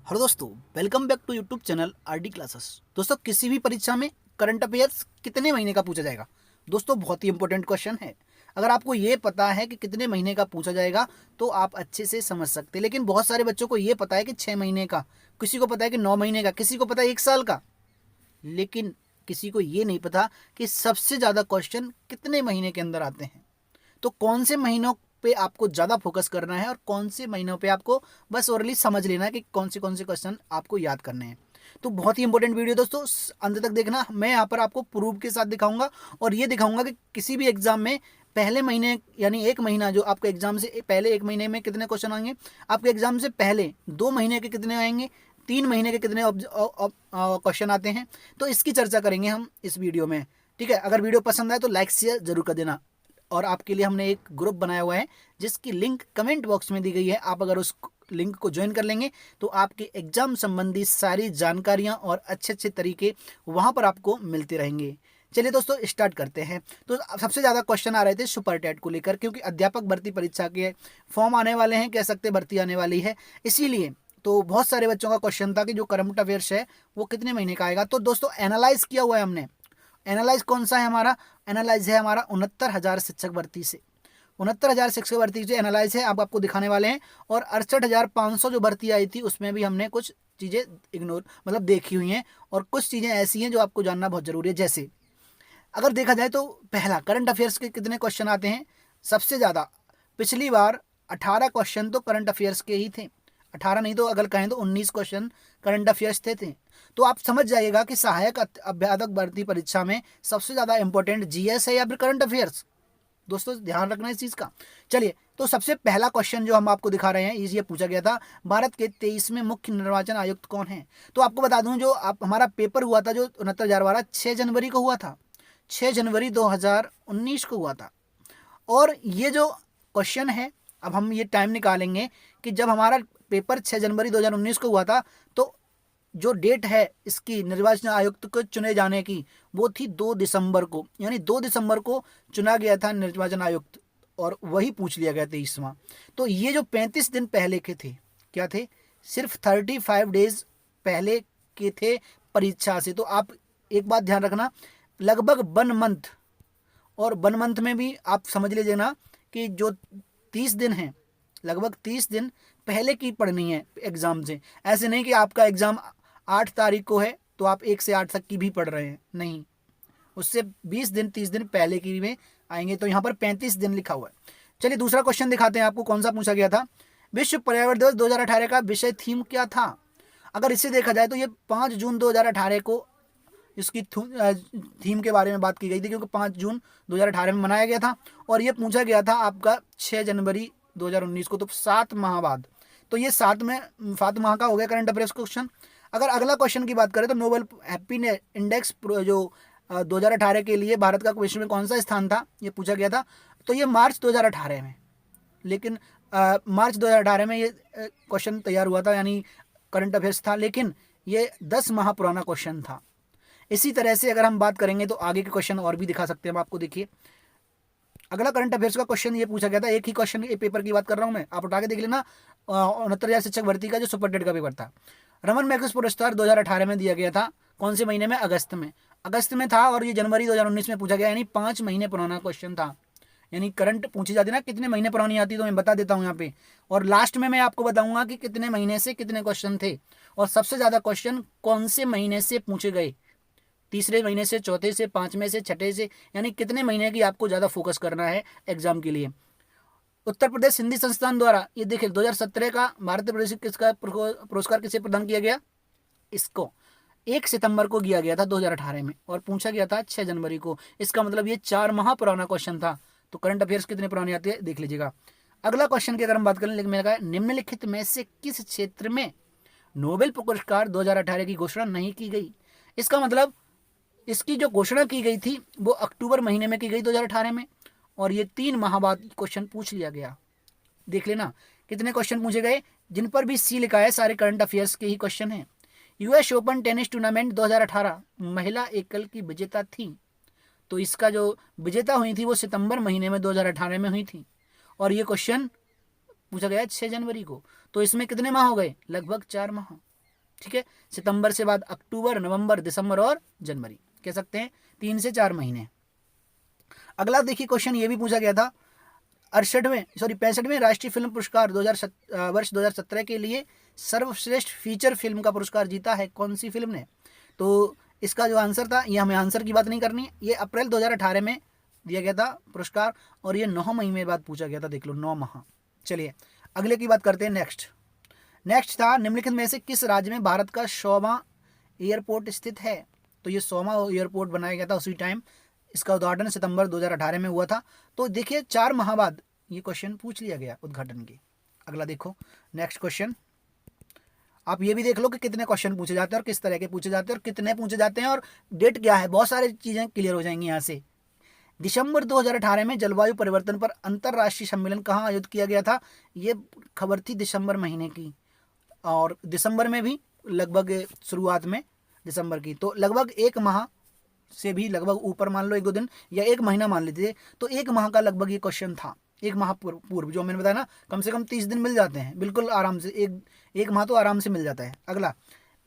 Hello दोस्तों, welcome back to YouTube channel RD classes. दोस्तों, किसी भी परीक्षा में करंट अफेयर्स कितने महीने का पूछा जाएगा? दोस्तों, बहुत ही इंपॉर्टेंट क्वेश्चन है। अगर आपको ये पता है कि कितने महीने का पूछा जाएगा तो आप अच्छे से समझ सकते हैं। लेकिन बहुत सारे बच्चों को ये पता है कि 6 महीने का, किसी को पता है कि 9 महीने का, किसी को पता है 1 साल का। लेकिन किसी को ये नहीं पता कि सबसे ज़्यादा क्वेश्चन कितने महीने के अंदर आते हैं। तो कौन से महीनों पे आपको ज़्यादा फोकस करना है और कौन से महीनों पे आपको बस ओरली समझ लेना है कि कौन से क्वेश्चन आपको याद करने हैं। तो बहुत ही इंपॉर्टेंट वीडियो दोस्तों, अंत तक देखना। मैं यहाँ पर आपको प्रूफ के साथ दिखाऊंगा और ये दिखाऊंगा कि किसी भी एग्जाम में पहले महीने यानी 1 महीना जो आपके एग्जाम से पहले 1 महीने में कितने क्वेश्चन आएंगे, आपके एग्जाम से पहले 2 महीने के कितने आएंगे, 3 महीने के कितने क्वेश्चन आते हैं। तो इसकी चर्चा करेंगे हम इस वीडियो में। ठीक है, अगर वीडियो पसंद आए तो लाइक शेयर जरूर कर देना। और आपके लिए हमने एक ग्रुप बनाया हुआ है जिसकी लिंक कमेंट बॉक्स में दी गई है। आप अगर उस लिंक को ज्वाइन कर लेंगे तो आपके एग्जाम संबंधी सारी जानकारियां और अच्छे अच्छे तरीके वहां पर आपको मिलते रहेंगे। चलिए दोस्तों, स्टार्ट करते हैं। तो सबसे ज़्यादा क्वेश्चन आ रहे थे सुपर टेट को लेकर, क्योंकि अध्यापक भर्ती परीक्षा के फॉर्म आने वाले हैं, कह सकते भर्ती आने वाली है, इसीलिए तो बहुत सारे बच्चों का क्वेश्चन था कि जो करंट अफेयर्स है वो कितने महीने का आएगा। तो दोस्तों, एनालाइज किया हुआ है हमने। एनालाइज कौन सा है हमारा? एनालाइज है हमारा 69,000 शिक्षक भर्ती से। 69,000 शिक्षक भर्ती से एनालाइज है, आप आपको दिखाने वाले हैं। और 68,500 जो भर्ती आई थी उसमें भी हमने कुछ चीज़ें इग्नोर मतलब देखी हुई हैं, और कुछ चीज़ें ऐसी हैं जो आपको जानना बहुत ज़रूरी है। जैसे अगर देखा जाए तो पहला, करंट अफेयर्स के कितने क्वेश्चन आते हैं सबसे ज़्यादा? पिछली बार 18 क्वेश्चन तो करंट अफेयर्स के ही थे। 18 नहीं तो अगर कहें तो 19 क्वेश्चन करंट अफेयर्स थे। तो आप समझ जाइएगा कि सहायक अध्यापक भर्ती परीक्षा में सबसे ज़्यादा इंपॉर्टेंट जीएस है या फिर करंट अफेयर्स। दोस्तों, ध्यान रखना इस चीज़ का। चलिए, तो सबसे पहला क्वेश्चन जो हम आपको दिखा रहे हैं, ये पूछा गया था, भारत के 23वें मुख्य निर्वाचन आयुक्त कौन है? तो आपको बता दूं, जो आप हमारा पेपर हुआ था जो 69,000 वाला, 6 जनवरी को हुआ था। 6 जनवरी 2019 को हुआ था। और ये जो क्वेश्चन है, अब हम ये टाइम निकालेंगे कि जब हमारा पेपर 6 जनवरी 2019 को हुआ था, तो जो डेट है इसकी निर्वाचन आयुक्त को चुने जाने की, वो थी 2 दिसंबर को। यानी 2 दिसंबर को चुना गया था निर्वाचन आयुक्त, और वही पूछ लिया गया 23वां। तो ये जो 35 दिन पहले के थे, क्या थे? सिर्फ 35 डेज पहले के थे परीक्षा से। तो आप एक बात ध्यान रखना, लगभग 1 मंथ, और 1 मंथ में भी आप समझ लीजिए ना कि जो 30 दिन हैं, लगभग 30 दिन पहले की पढ़नी है एग्ज़ाम से। ऐसे नहीं कि आपका एग्ज़ाम 8 तारीख को है तो आप 1 से 8 तक की भी पढ़ रहे हैं, नहीं। उससे 20 दिन 30 दिन पहले की में आएंगे। तो यहाँ पर 35 दिन लिखा हुआ है। चलिए, दूसरा क्वेश्चन दिखाते हैं आपको, कौन सा पूछा गया था। विश्व पर्यावरण दिवस 2018 का विषय थीम क्या था? अगर इसे देखा जाए तो ये 5 जून 2018 को इसकी थीम के बारे में बात की गई थी, क्योंकि 5 जून 2018 में मनाया गया था। और ये पूछा गया था आपका 6 जनवरी 2019 को, तो 7 माह बाद। तो ये 7 माह का हो गया करंट अफेयर्स क्वेश्चन। अगर अगला क्वेश्चन की बात करें तो नोबेल हैप्पीनेस इंडेक्स जो 2018 के लिए भारत का विश्व में कौन सा स्थान था, ये पूछा गया था। तो ये मार्च 2018 में, लेकिन मार्च 2018 में ये क्वेश्चन तैयार हुआ था, यानी करंट अफेयर्स था, लेकिन ये 10 माह पुराना क्वेश्चन था। इसी तरह से अगर हम बात करेंगे तो आगे के क्वेश्चन और भी दिखा सकते हैं हम आपको। देखिए, अगला करंट अफेयर्स का क्वेश्चन ये पूछा गया था, एक ही क्वेश्चन, ये पेपर की बात कर रहा हूँ मैं, आप उठा के देख लेना। 69,000 शिक्षक भर्ती का जो सुपर टेट का पेपर था, रमन मैग्सेसे पुरस्कार 2018 में दिया गया था। कौन से महीने में? अगस्त में। अगस्त में था, और ये जनवरी 2019 में पूछा गया, यानी 5 महीने पुराना क्वेश्चन था। यानी करंट पूछी जाती ना कितने महीने पुरानी आती, तो मैं बता देता हूँ यहाँ पे। और लास्ट में मैं आपको बताऊंगा कि कितने महीने से कितने क्वेश्चन थे, और सबसे ज़्यादा क्वेश्चन कौन से महीने से पूछे गए, तीसरे महीने से, चौथे से, 5वें से, छठे से, यानी कितने महीने की आपको ज़्यादा फोकस करना है एग्जाम के लिए। उत्तर प्रदेश हिंदी संस्थान द्वारा, ये देखिए 2017 का भारतीय प्रदेश किसका पुरस्कार किसे प्रदान किया गया? इसको 1 सितंबर को किया गया था 2018 में, और पूछा गया था 6 जनवरी को। इसका मतलब ये 4 माह पुराना क्वेश्चन था। तो करंट अफेयर्स कितने पुरानी आती है देख लीजिएगा। अगला क्वेश्चन की अगर हम बात करें, लेकिन मैंने कहा निम्नलिखित में से किस क्षेत्र में नोबेल पुरस्कार 2018 की घोषणा नहीं की गई? इसका मतलब इसकी जो घोषणा की गई थी वो अक्टूबर महीने में की गई 2018 में, और ये 3 माह बाद क्वेश्चन पूछ लिया गया। देख लेना कितने क्वेश्चन पूछे गए, जिन पर भी सी लिखा है सारे करंट अफेयर्स के ही क्वेश्चन हैं। यूएस ओपन टेनिस टूर्नामेंट 2018 महिला एकल की विजेता थी। तो इसका जो विजेता हुई थी वो सितंबर महीने में 2018 में हुई थी, और ये क्वेश्चन पूछा गया 6 जनवरी को। तो इसमें कितने माह हो गए? लगभग 4 माह। ठीक है, सितंबर से बाद अक्टूबर, नवंबर, दिसंबर और जनवरी, कह सकते हैं 3 से 4 महीने। अगला देखिए क्वेश्चन ये भी पूछा गया था, 65वें राष्ट्रीय फिल्म पुरस्कार वर्ष 2017 के लिए सर्वश्रेष्ठ फीचर फिल्म का पुरस्कार जीता है कौन सी फिल्म ने? तो इसका जो आंसर था, ये हमें आंसर की बात नहीं करनी है, ये अप्रैल 2018 में दिया गया था पुरस्कार और ये 9 महीने बाद पूछा गया था, देख लो 9 माह। चलिए अगले की बात करते हैं। नेक्स्ट था, निम्नलिखित में से किस राज्य में भारत का 100वां एयरपोर्ट स्थित है? तो ये 100वां एयरपोर्ट बनाया गया था उसी टाइम, इसका उद्घाटन सितंबर 2018 में हुआ था। तो देखिए 4 माह बाद ये क्वेश्चन पूछ लिया गया उद्घाटन के। अगला देखो नेक्स्ट क्वेश्चन, आप ये भी देख लो कि कितने क्वेश्चन पूछे जाते हैं और किस तरह के पूछे जाते हैं और कितने पूछे जाते हैं और डेट क्या है, बहुत सारी चीज़ें क्लियर हो जाएंगी यहाँ से। दिसंबर 2018 में जलवायु परिवर्तन पर अंतर्राष्ट्रीय सम्मेलन कहाँ आयोजित किया गया था? ये खबर थी दिसंबर महीने की, और दिसंबर में भी लगभग शुरुआत में दिसंबर की, तो लगभग 1 माह से भी लगभग ऊपर मान लो, 1-2 दिन या 1 महीना मान लीजिए, तो 1 माह का लगभग ये क्वेश्चन था। 1 माह पूर्व जो मैंने बताया ना, कम से कम 30 दिन मिल जाते हैं बिल्कुल आराम से, एक माह तो आराम से मिल जाता है। अगला,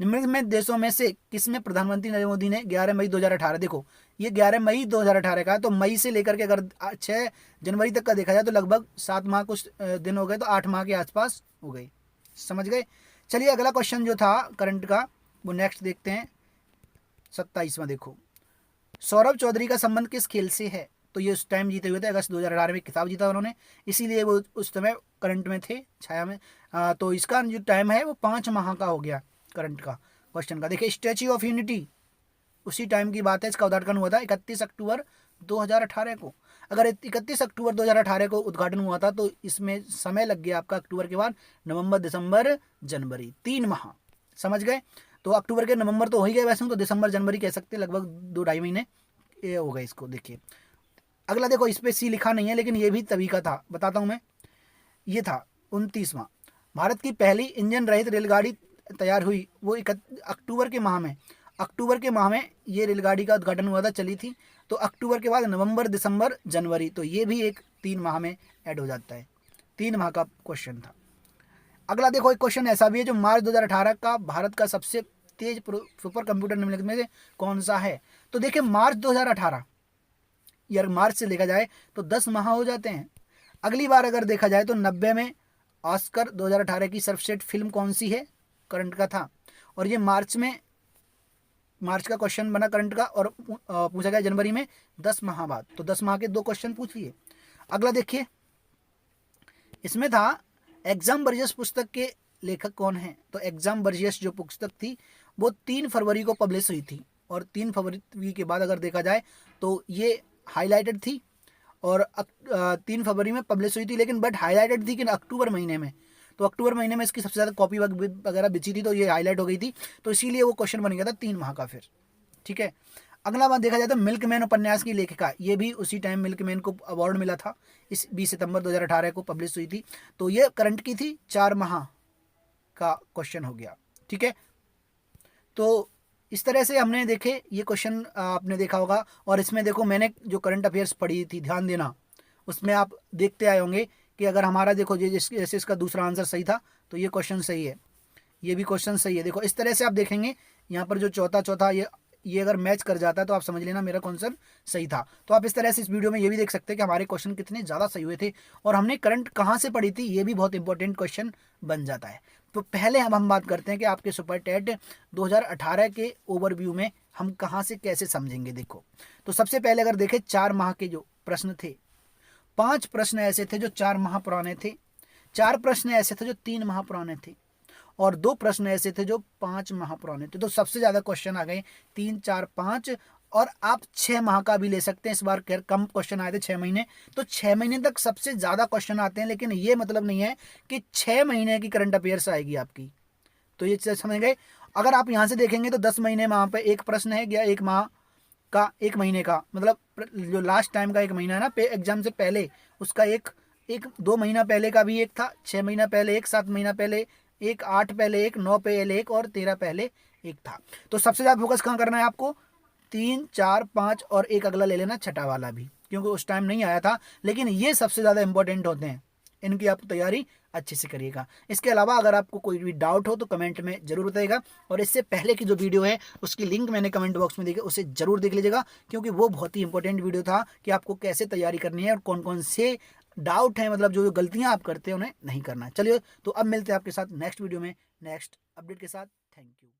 निम्नलिखित में देशों में से किसमें प्रधानमंत्री नरेंद्र मोदी ने 11 मई 2018, देखो ये 11 मई 2018 का है, तो मई से लेकर के अगर 6 जनवरी तक का देखा जाए तो लगभग 7 माह कुछ दिन हो गए, तो 8 माह के आसपास हो गए, समझ गए। चलिए अगला क्वेश्चन जो था करंट का वो नेक्स्ट देखते हैं। 27वां देखो, सौरभ चौधरी का संबंध किस खेल से है? तो ये उस टाइम जीते हुए थे, अगस्त 2018 में खिताब जीता उन्होंने, इसीलिए वो उस समय करंट में थे, छाया में। तो इसका जो टाइम है वो 5 माह का हो गया करंट का क्वेश्चन का। देखिए स्टैच्यू ऑफ यूनिटी उसी टाइम की बात है, इसका उद्घाटन हुआ था 31 अक्टूबर 2018 को। अगर 31 अक्टूबर 2018 को उद्घाटन हुआ था तो इसमें समय लग गया आपका अक्टूबर के बाद नवंबर, दिसंबर, जनवरी, 3 माह, समझ गए। तो अक्टूबर के नवंबर तो हो ही गए वैसे, तो दिसंबर जनवरी कह सकते हैं, लगभग 2-2.5 महीने ये हो गए इसको। देखिए अगला देखो, इस पर सी लिखा नहीं है लेकिन ये भी तभी का था, बताता हूँ मैं। ये था 29वां, भारत की पहली इंजन रहित रेलगाड़ी तैयार हुई, वो अक्टूबर के माह में ये रेलगाड़ी का उद्घाटन हुआ था, चली थी। तो अक्टूबर के बाद नवंबर, दिसंबर, जनवरी, तो ये भी एक 3 माह में ऐड हो जाता है, 3 माह का क्वेश्चन था। अगला देखो, एक क्वेश्चन ऐसा भी है जो मार्च 2018 का भारत का सबसे तेज सुपर कंप्यूटर निम्नलिखित में से कौन सा है? तो देखिए मार्च 2018, यार मार्च से देखा जाए तो 10 माह हो जाते हैं। अगली बार अगर देखा जाए तो 90 में ऑस्कर 2018 की सर्वश्रेष्ठ फिल्म कौन सी है, करंट का था, और ये मार्च का क्वेश्चन बना करंट का, और पूछा गया जनवरी में 10 माह बाद, तो 10 माह के 2 क्वेश्चन पूछ लिए। अगला देखिए, इसमें था एग्जाम वर्जियस पुस्तक के लेखक कौन है? तो एग्जाम वर्जियस जो पुस्तक थी वो 3 फरवरी को पब्लिश हुई थी, और 3 फरवरी के बाद अगर देखा जाए तो ये हाईलाइटेड थी, और 3 फरवरी में पब्लिश हुई थी, लेकिन बट हाईलाइटेड थी कि अक्टूबर महीने में, तो अक्टूबर महीने में इसकी सबसे ज़्यादा कॉपी वगैरह बिची थी, तो ये हाईलाइट हो गई थी, तो इसीलिए वो क्वेश्चन बन गया था 3 माह का फिर, ठीक है। अगला बात देखा जाए तो मिल्कमैन उपन्यास की लेखिका, ये भी उसी टाइम मिल्कमैन को अवार्ड मिला था, इस 20 सितंबर 2018 को पब्लिश हुई थी, तो ये करंट की थी, 4 माह का क्वेश्चन हो गया, ठीक है। तो इस तरह से हमने देखे ये क्वेश्चन, आपने देखा होगा, और इसमें देखो मैंने जो करंट अफेयर्स पढ़ी थी, ध्यान देना, उसमें आप देखते आए होंगे कि अगर हमारा देखो जैसे इसका दूसरा आंसर सही था तो ये क्वेश्चन सही है, ये भी क्वेश्चन सही है। देखो इस तरह से आप देखेंगे यहाँ पर जो चौथा ये अगर मैच कर जाता है तो आप समझ लेना मेरा क्वेश्चन सही था। तो आप इस तरह से इस वीडियो में ये भी देख सकते हैं कि हमारे क्वेश्चन कितने ज़्यादा सही हुए थे, और हमने करंट कहाँ से पढ़ी थी, ये भी बहुत इंपॉर्टेंट क्वेश्चन बन जाता है। तो पहले हम बात करते हैं कि आपके सुपर टेट 2018 के ओवरव्यू में हम कहाँ से कैसे समझेंगे। देखो तो सबसे पहले अगर देखें 4 माह के जो प्रश्न थे, 5 प्रश्न ऐसे थे जो 4 माह पुराने थे, 4 प्रश्न ऐसे थे जो 3 माह पुराने थे, और 2 प्रश्न ऐसे थे जो 5 माह पुराने थे। तो सबसे ज़्यादा क्वेश्चन आ गए 3, 4, 5, और आप 6 माह का भी ले सकते हैं। इस बार कम क्वेश्चन आए थे 6 महीने, तो 6 महीने तक सबसे ज़्यादा क्वेश्चन आते हैं, लेकिन ये मतलब नहीं है कि 6 महीने की करंट अफेयर्स आएगी आपकी। तो ये समझ गए। अगर आप यहाँ से देखेंगे तो 10 महीने में वहाँ पर एक प्रश्न है या 1 माह का, 1 महीने का, मतलब जो लास्ट टाइम का 1 महीना है ना एग्जाम से पहले, उसका एक 2 महीना पहले का भी एक था, 6 महीना पहले एक, 7 महीना पहले एक, 8 पहले एक, 9 पहले एक, और 13 पहले एक था। तो सबसे ज़्यादा फोकस कहाँ करना है आपको? 3, 4, 5 और एक अगला ले लेना, छठा वाला भी, क्योंकि उस टाइम नहीं आया था, लेकिन ये सबसे ज़्यादा इंपॉर्टेंट होते हैं, इनकी आप तैयारी अच्छे से करिएगा। इसके अलावा अगर आपको कोई भी डाउट हो तो कमेंट में जरूर बताइएगा, और इससे पहले की जो वीडियो है उसकी लिंक मैंने कमेंट बॉक्स में दी है, उसे जरूर देख लीजिएगा, क्योंकि वो बहुत ही इंपॉर्टेंट वीडियो था कि आपको कैसे तैयारी करनी है और कौन कौन से डाउट हैं, मतलब जो गलतियां आप करते हैं उन्हें नहीं करना है। चलिए, तो अब मिलते हैं आपके साथ नेक्स्ट वीडियो में नेक्स्ट अपडेट के साथ। Thank you.